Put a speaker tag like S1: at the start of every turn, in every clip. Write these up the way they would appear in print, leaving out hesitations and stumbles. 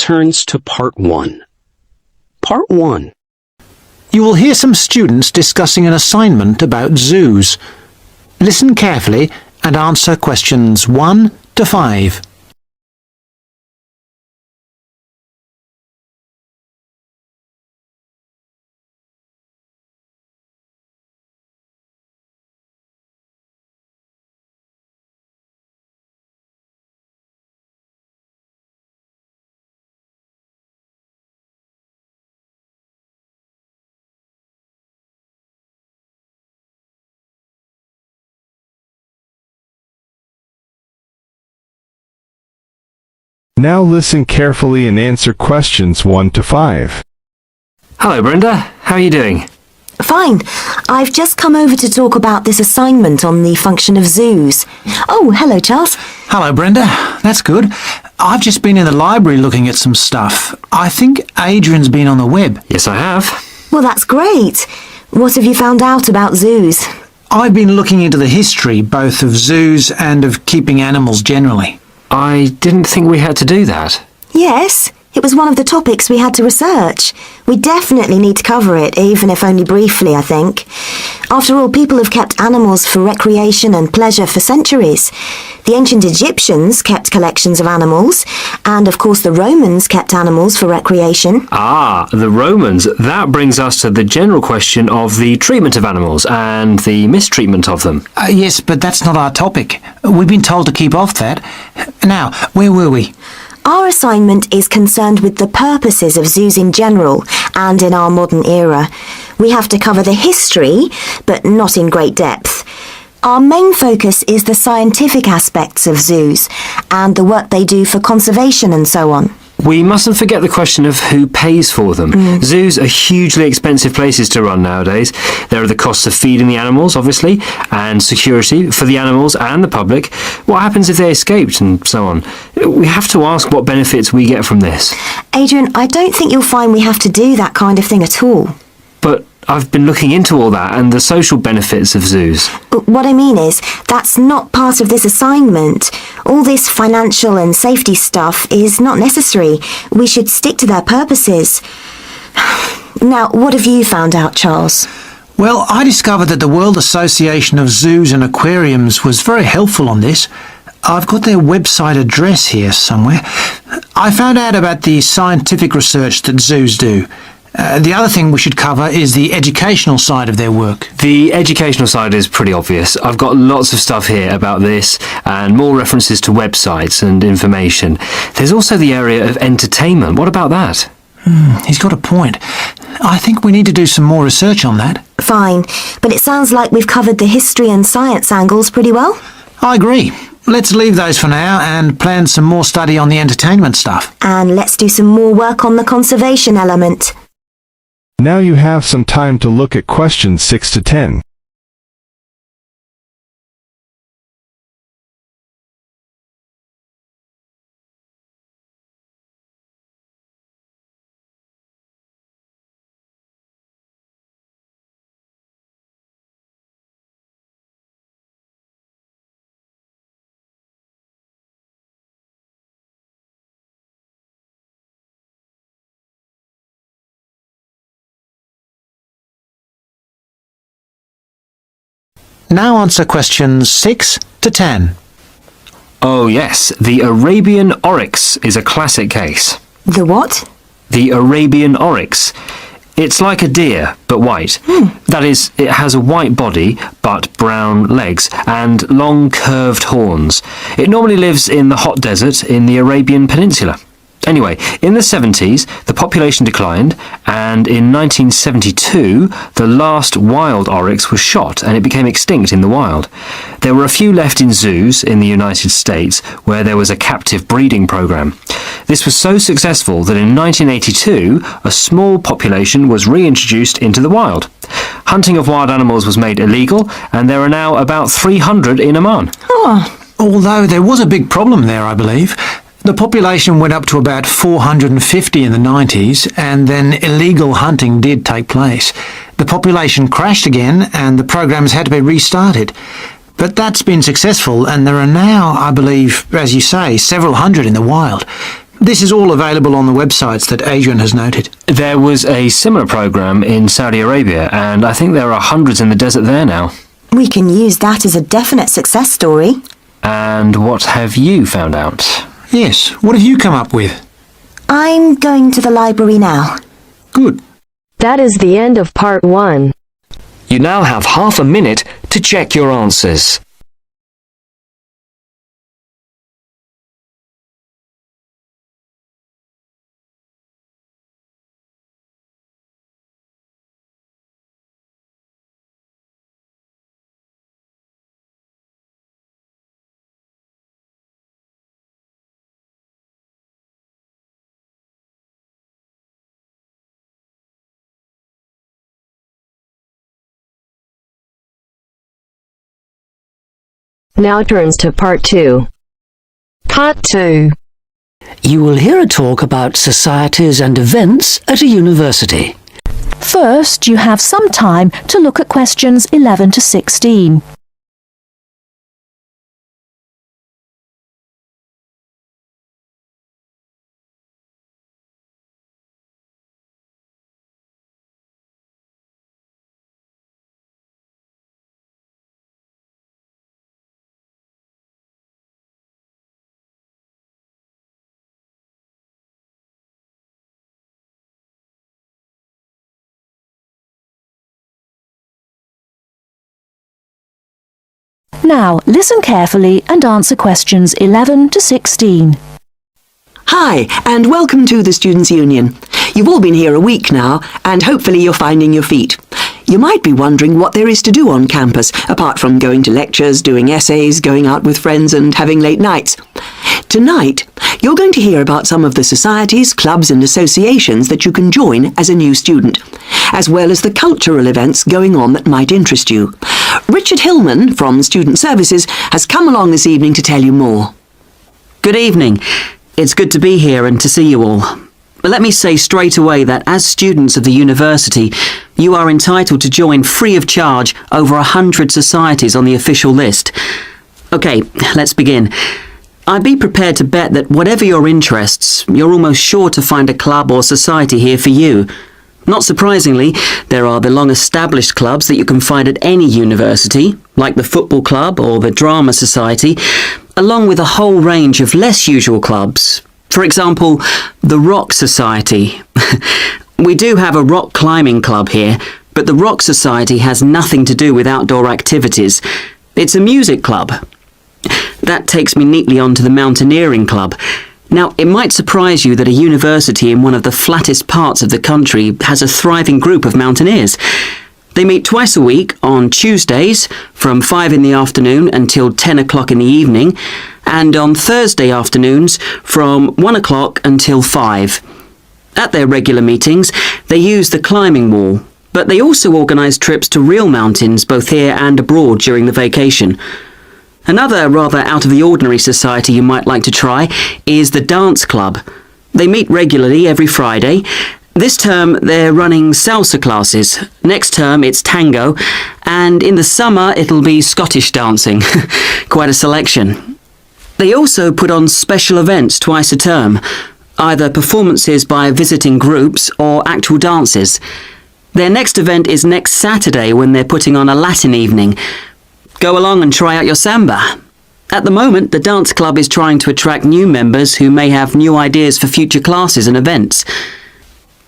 S1: returns to Part 1. Part 1.
S2: You will hear some students discussing an assignment about zoos. Listen carefully and answer questions 1 to 5.
S3: Now listen carefully and answer questions 1 to 5.
S4: Hello, Brenda. How are you doing?
S5: Fine. I've just come over to talk about this assignment on the function of zoos. Oh, hello, Charles.
S2: Hello, Brenda. That's good. I've just been in the library looking at some stuff. I think Adrian's been on the web.
S4: Yes, I have.
S5: Well, that's great. What have you found out about zoos?
S2: I've been looking into the history both of zoos and of keeping animals generally.
S4: I didn't think we had to do that.
S5: Yes, it was one of the topics we had to research. We definitely need to cover it, even if only briefly, I think. After all, people have kept animals for recreation and pleasure for centuries. The ancient Egyptians kept collections of animals, and of course the Romans kept animals for recreation.
S4: Ah, the Romans. That brings us to the general question of the treatment of animals and the mistreatment of them.
S2: Yes, but that's not our topic. We've been told to keep off that. Now, where were we?
S5: Our assignment is concerned with the purposes of zoos in general and in our modern era. We have to cover the history, but not in great depth. Our main focus is the scientific aspects of zoos and the work they do for conservation and so on.
S4: We mustn't forget the question of who pays for them. Zoos are hugely expensive places to run nowadays. There are the costs of feeding the animals, obviously, and security for the animals and the public. What happens if they escaped and so on? We have to ask what benefits we get from this.
S5: Adrian, I don't think you'll find we have to do that kind of thing at all.
S4: But I've been looking into all that and the social benefits of zoos.
S5: But what I mean is, that's not part of this assignment. All this financial and safety stuff is not necessary. We should stick to their purposes. Now, what have you found out, Charles?
S2: Well, I discovered that the World Association of Zoos and Aquariums was very helpful on this. I've got their website address here somewhere. I found out about the scientific research that zoos do. The other thing we should cover is the educational side of their work.
S4: The educational side is pretty obvious. I've got lots of stuff here about this and more references to websites and information. There's also the area of entertainment. What about that?
S2: He's got a point. I think we need to do some more research on that.
S5: Fine, but it sounds like we've covered the history and science angles pretty well.
S2: I agree. Let's leave those for now and plan some more study on the entertainment stuff.
S5: And let's do some more work on the conservation element.
S3: Now you have some time to look at questions 6 to 10.
S2: Now answer questions 6 to 10.
S4: Oh yes, the Arabian oryx is a classic case.
S5: The what?
S4: The Arabian oryx. It's like a deer, but white. That is, it has a white body, but brown legs, and long curved horns. It normally lives in the hot desert in the Arabian Peninsula. Anyway, in the 70s, the population declined, and in 1972, the last wild oryx was shot, and it became extinct in the wild. There were a few left in zoos in the United States, where there was a captive breeding program. This was so successful that in 1982, a small population was reintroduced into the wild. Hunting of wild animals was made illegal, and there are now about 300 in Oman.
S2: Although there was a big problem there, I believe. The population went up to about 450 in the 90s, and then illegal hunting did take place. The population crashed again, and the programs had to be restarted. But that's been successful, and there are now, I believe, as you say, several hundred in the wild. This is all available on the websites that Adrian has noted.
S4: There was a similar program in Saudi Arabia, and I think there are hundreds in the desert there now.
S5: We can use that as a definite success story.
S4: And what have you found out?
S2: Yes, what have you come up with?
S5: I'm going to the library now.
S2: Good.
S6: That is the end of part 1.
S4: You now have half a minute to check your answers.
S6: Now turns to part 2. Part 2.
S1: You will hear a talk about societies and events at a university.
S7: First, you have some time to look at questions 11 to 16. Now, listen carefully and answer questions 11 to 16.
S8: Hi, and welcome to the Students' Union. You've all been here a week now, and hopefully you're finding your feet. You might be wondering what there is to do on campus, apart from going to lectures, doing essays, going out with friends and having late nights. Tonight, you're going to hear about some of the societies, clubs and associations that you can join as a new student, as well as the cultural events going on that might interest you. Richard Hillman from Student Services has come along this evening to tell you more.
S9: Good evening. It's good to be here and to see you all. But let me say straight away that as students of the university, you are entitled to join free of charge over 100 societies on the official list. Okay, let's begin. I'd be prepared to bet that whatever your interests, you're almost sure to find a club or society here for you. Not surprisingly, there are the long-established clubs that you can find at any university, like the football club or the drama society, along with a whole range of less usual clubs. For example, the Rock Society. We do have a rock climbing club here, but the Rock Society has nothing to do with outdoor activities. It's a music club. That takes me neatly on to the Mountaineering Club. Now, it might surprise you that a university in one of the flattest parts of the country has a thriving group of mountaineers. They meet twice a week on Tuesdays from 5 in the afternoon until 10 o'clock in the evening, and on Thursday afternoons from 1 o'clock until 5. At their regular meetings, they use the climbing wall, but they also organise trips to real mountains both here and abroad during the vacation. Another rather out-of-the-ordinary society you might like to try is the Dance Club. They meet regularly every Friday. This term they're running salsa classes. Next term it's tango, and in the summer it'll be Scottish dancing. Quite a selection. They also put on special events twice a term, either performances by visiting groups or actual dances. Their next event is next Saturday when they're putting on a Latin evening. Go along and try out your samba. At the moment, the dance club is trying to attract new members who may have new ideas for future classes and events.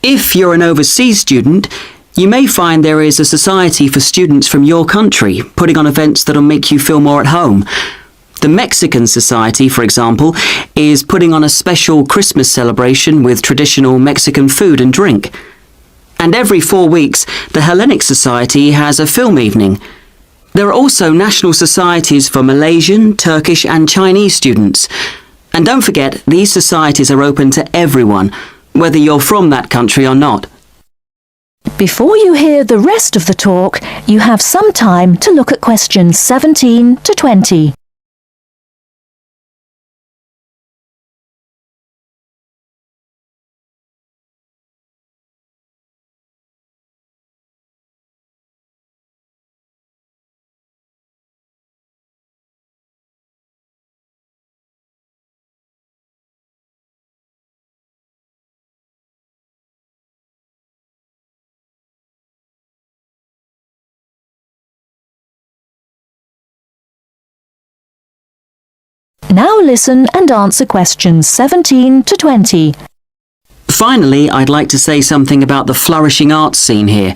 S9: If you're an overseas student, you may find there is a society for students from your country putting on events that'll make you feel more at home. The Mexican Society, for example, is putting on a special Christmas celebration with traditional Mexican food and drink. And every 4 weeks, the Hellenic Society has a film evening. There are also national societies for Malaysian, Turkish and Chinese students. And don't forget, these societies are open to everyone, whether you're from that country or not.
S7: Before you hear the rest of the talk, you have some time to look at questions 17 to 20. Now listen and answer questions 17 to 20.
S9: Finally, I'd like to say something about the flourishing arts scene here.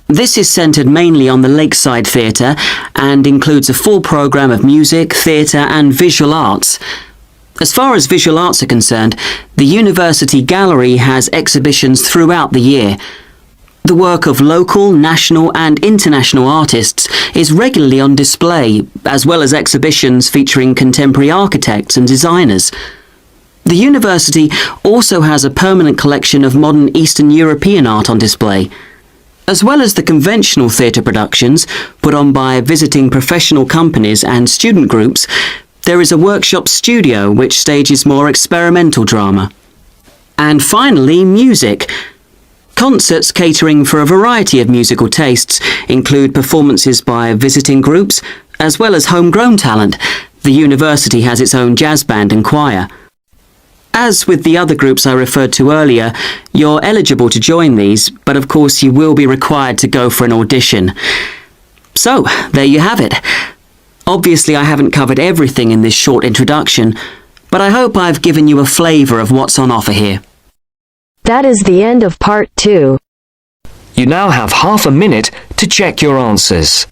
S9: This is centred mainly on the Lakeside Theatre and includes a full programme of music, theatre and visual arts. As far as visual arts are concerned, the University Gallery has exhibitions throughout the year. The work of local, national and international artists is regularly on display, as well as exhibitions featuring contemporary architects and designers. The university also has a permanent collection of modern Eastern European art on display. As well as the conventional theatre productions put on by visiting professional companies and student groups, there is a workshop studio which stages more experimental drama. And finally, music. Concerts catering for a variety of musical tastes include performances by visiting groups, as well as homegrown talent. The university has its own jazz band and choir. As with the other groups I referred to earlier, you're eligible to join these, but of course you will be required to go for an audition. So, there you have it. Obviously I haven't covered everything in this short introduction, but I hope I've given you a flavour of what's on offer here.
S6: That is the end of part 2.
S4: You now have half a minute to check your answers.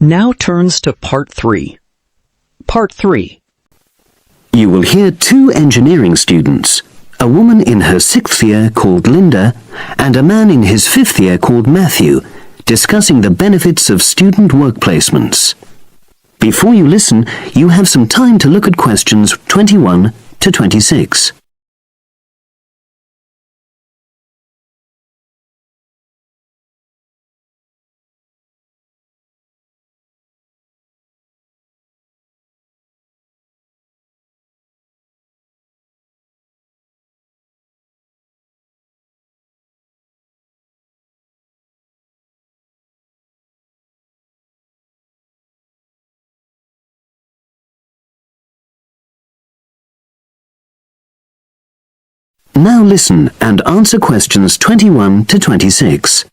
S10: Now turns to Part 3. Part 3.
S11: You will hear two engineering students, a woman in her 6th year called Linda and a man in his 5th year called Matthew, discussing the benefits of student work placements. Before you listen, you have some time to look at questions 21 to 26. Now listen and answer questions 21 to 26.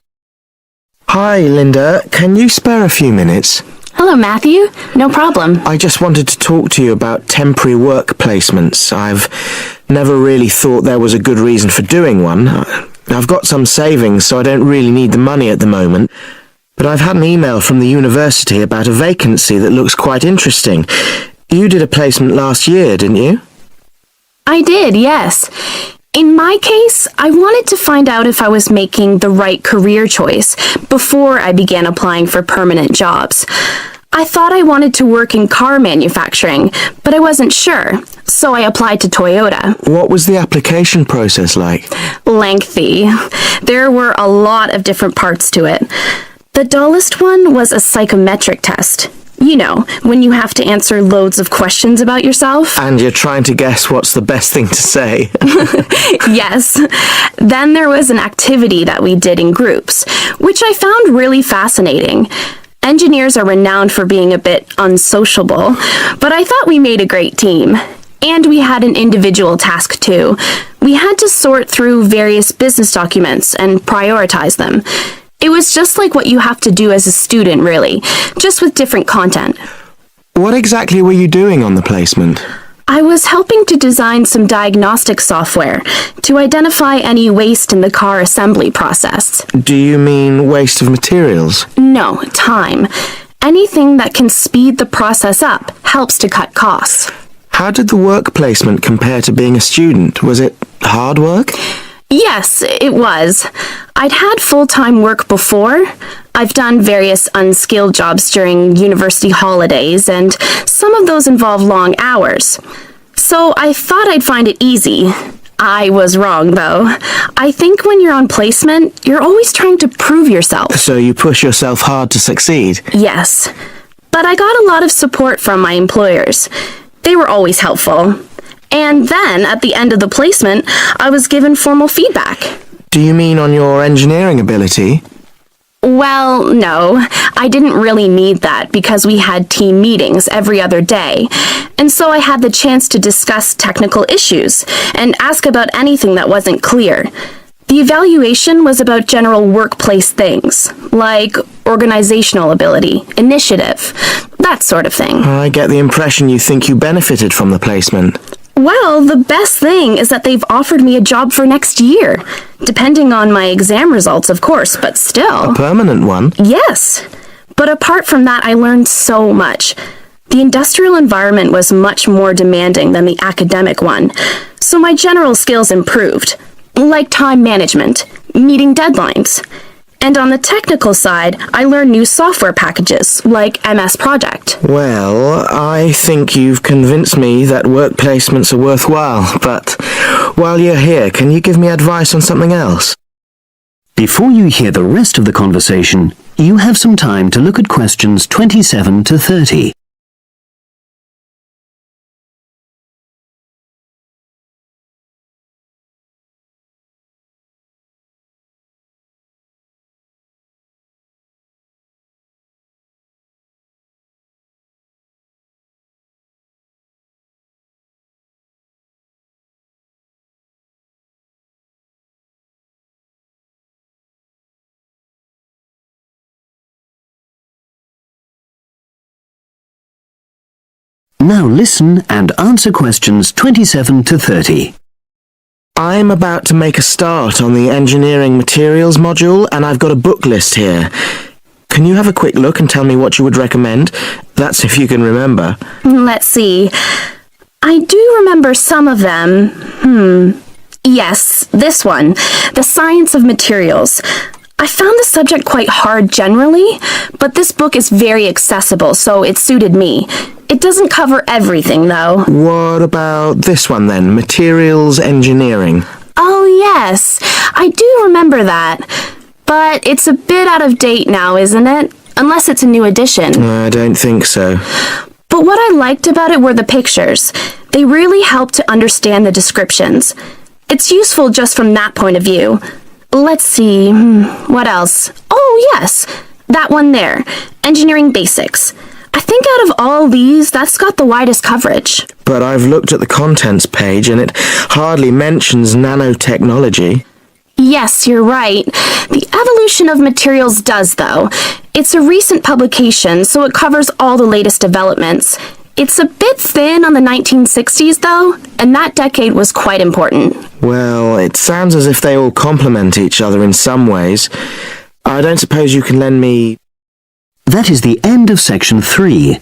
S12: Hi, Linda. Can you spare a few minutes?
S13: Hello, Matthew. No problem.
S12: I just wanted to talk to you about temporary work placements. I've never really thought there was a good reason for doing one. I've got some savings, so I don't really need the money at the moment. But I've had an email from the university about a vacancy that looks quite interesting. You did a placement last year, didn't you?
S13: I did, yes. In my case, I wanted to find out if I was making the right career choice before I began applying for permanent jobs. I thought I wanted to work in car manufacturing, but I wasn't sure, so I applied to Toyota.
S12: What was the application process like?
S13: Lengthy. There were a lot of different parts to it. The dullest one was a psychometric test. You know, when you have to answer loads of questions about yourself.
S12: And you're trying to guess what's the best thing to say.
S13: Yes. Then there was an activity that we did in groups, which I found really fascinating. Engineers are renowned for being a bit unsociable, but I thought we made a great team. And we had an individual task too. We had to sort through various business documents and prioritize them. It was just like what you have to do as a student, really, just with different content.
S12: What exactly were you doing on the placement?
S13: I was helping to design some diagnostic software to identify any waste in the car assembly process.
S12: Do you mean waste of materials?
S13: No, time. Anything that can speed the process up helps to cut costs.
S12: How did the work placement compare to being a student? Was it hard work?
S13: Yes, it was. I'd had full-time work before. I've done various unskilled jobs during university holidays, and some of those involve long hours. So I thought I'd find it easy. I was wrong, though. I think when you're on placement, you're always trying to prove yourself.
S12: So you push yourself hard to succeed?
S13: Yes. But I got a lot of support from my employers. They were always helpful. And then, at the end of the placement, I was given formal feedback.
S12: Do you mean on your engineering ability?
S13: Well, no, I didn't really need that because we had team meetings every other day, and so I had the chance to discuss technical issues and ask about anything that wasn't clear. The evaluation was about general workplace things, like organizational ability, initiative, that sort of thing.
S12: I get the impression you think you benefited from the placement.
S13: Well, the best thing is that they've offered me a job for next year. Depending on my exam results, of course, but still.
S12: A permanent one?
S13: Yes. But apart from that, I learned so much. The industrial environment was much more demanding than the academic one, so my general skills improved, like time management, meeting deadlines. And on the technical side, I learned new software packages, like MS Project.
S12: Well, I think you've convinced me that work placements are worthwhile, but while you're here, can you give me advice on something else?
S11: Before you hear the rest of the conversation, you have some time to look at questions 27 to 30. Now listen and answer questions 27 to 30.
S12: I'm about to make a start on the engineering materials module, and I've got a book list here. Can you have a quick look and tell me what you would recommend? That's if you can remember.
S13: Let's see. I do remember some of them. Yes, this one, The Science of Materials. I found the subject quite hard generally, but this book is very accessible, so it suited me. It doesn't cover everything, though.
S12: What about this one then? Materials engineering.
S13: Oh, yes. I do remember that. But it's a bit out of date now, isn't it? Unless it's a new edition.
S12: I don't think so.
S13: But what I liked about it were the pictures. They really helped to understand the descriptions. It's useful just from that point of view. Let's see, what else? Oh, yes, that one there, Engineering Basics. I think out of all these, that's got the widest coverage.
S12: But I've looked at the contents page and it hardly mentions nanotechnology.
S13: Yes, you're right. The evolution of materials does, though. It's a recent publication, so it covers all the latest developments. It's a bit thin on the 1960s, though, and that decade was quite important.
S12: Well, it sounds as if they all complement each other in some ways. I don't suppose you can lend me...
S11: That is the end of section 3.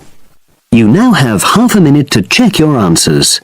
S11: You now have half a minute to check your answers.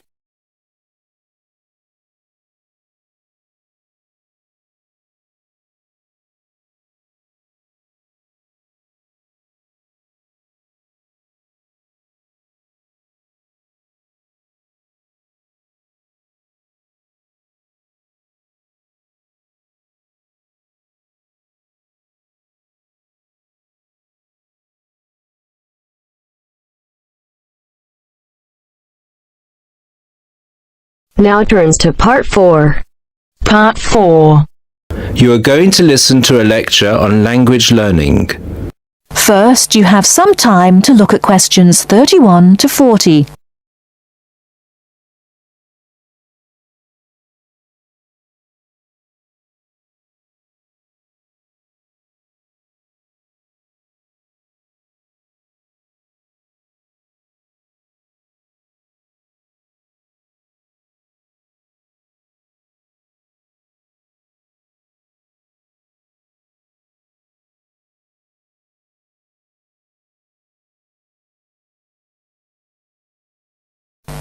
S6: Now turns to Part 4. Part 4.
S14: You are going to listen to a lecture on language learning.
S7: First, you have some time to look at questions 31 to 40.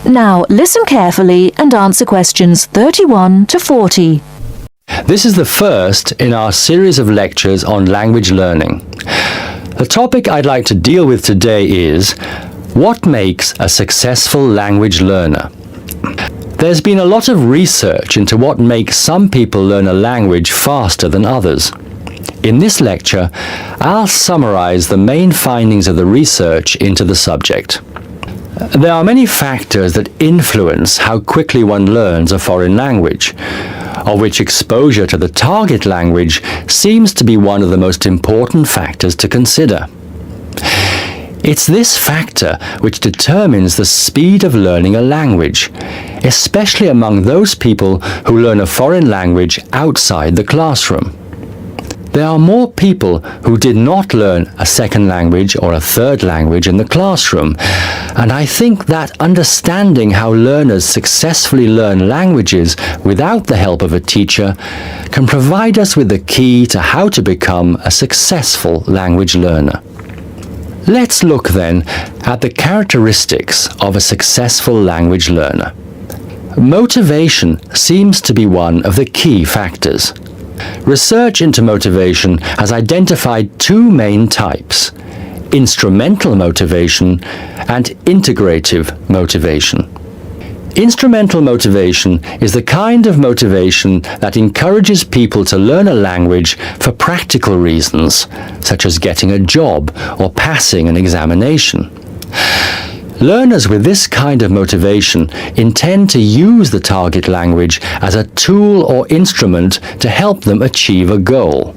S7: Now listen carefully and answer questions 31 to 40.
S15: This is the first in our series of lectures on language learning. The topic I'd like to deal with today is what makes a successful language learner? There's been a lot of research into what makes some people learn a language faster than others. In this lecture, I'll summarize the main findings of the research into the subject. There are many factors that influence how quickly one learns a foreign language, of which exposure to the target language seems to be one of the most important factors to consider. It's this factor which determines the speed of learning a language, especially among those people who learn a foreign language outside the classroom. There are more people who did not learn a second language or a third language in the classroom, and I think that understanding how learners successfully learn languages without the help of a teacher can provide us with the key to how to become a successful language learner. Let's look then at the characteristics of a successful language learner. Motivation seems to be one of the key factors. Research into motivation has identified two main types: instrumental motivation and integrative motivation. Instrumental motivation is the kind of motivation that encourages people to learn a language for practical reasons, such as getting a job or passing an examination. Learners with this kind of motivation intend to use the target language as a tool or instrument to help them achieve a goal.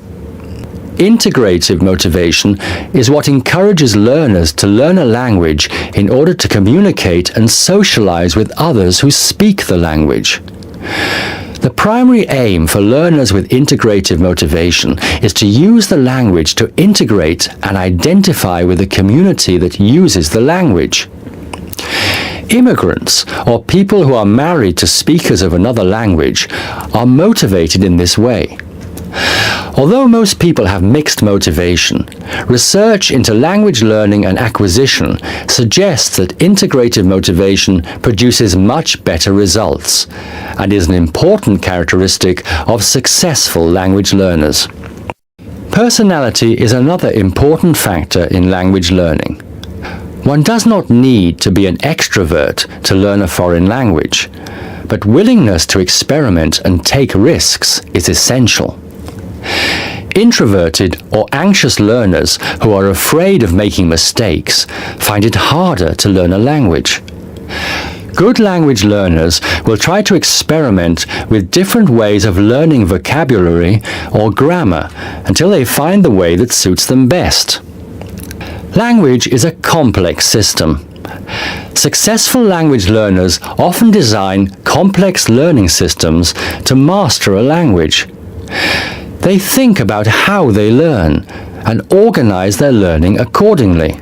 S15: Integrative motivation is what encourages learners to learn a language in order to communicate and socialize with others who speak the language. The primary aim for learners with integrative motivation is to use the language to integrate and identify with the community that uses the language. Immigrants, or people who are married to speakers of another language, are motivated in this way. Although most people have mixed motivation, research into language learning and acquisition suggests that integrative motivation produces much better results and is an important characteristic of successful language learners. Personality is another important factor in language learning. One does not need to be an extrovert to learn a foreign language, but willingness to experiment and take risks is essential. Introverted or anxious learners who are afraid of making mistakes find it harder to learn a language. Good language learners will try to experiment with different ways of learning vocabulary or grammar until they find the way that suits them best. Language is a complex system. Successful language learners often design complex learning systems to master a language. They think about how they learn and organize their learning accordingly.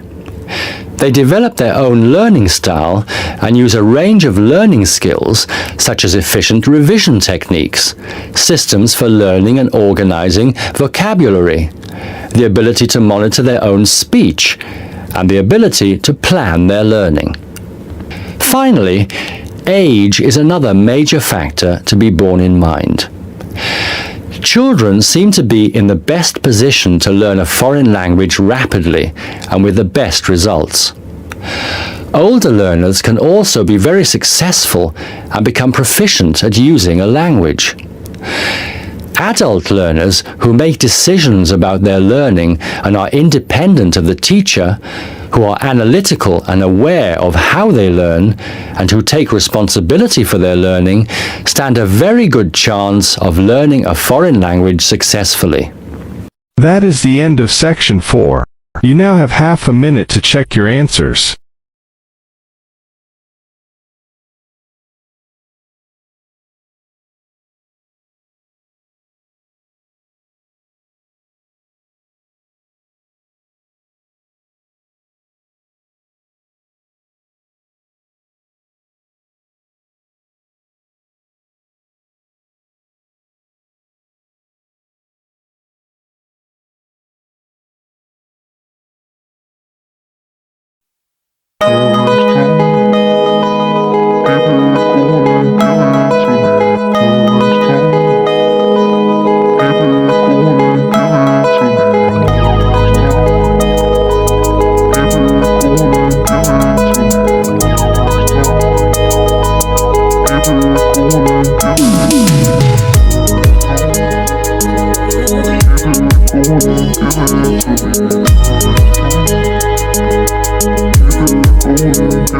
S15: They develop their own learning style and use a range of learning skills such as efficient revision techniques, systems for learning and organizing vocabulary, the ability to monitor their own speech, and the ability to plan their learning. Finally, age is another major factor to be borne in mind. Children seem to be in the best position to learn a foreign language rapidly and with the best results. Older learners can also be very successful and become proficient at using a language. Adult learners who make decisions about their learning and are independent of the teacher, who are analytical and aware of how they learn, and who take responsibility for their learning, stand a very good chance of learning a foreign language successfully.
S3: That is the end of section 4. You now have half a minute to check your answers.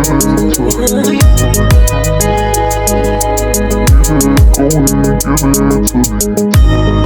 S16: give it to me.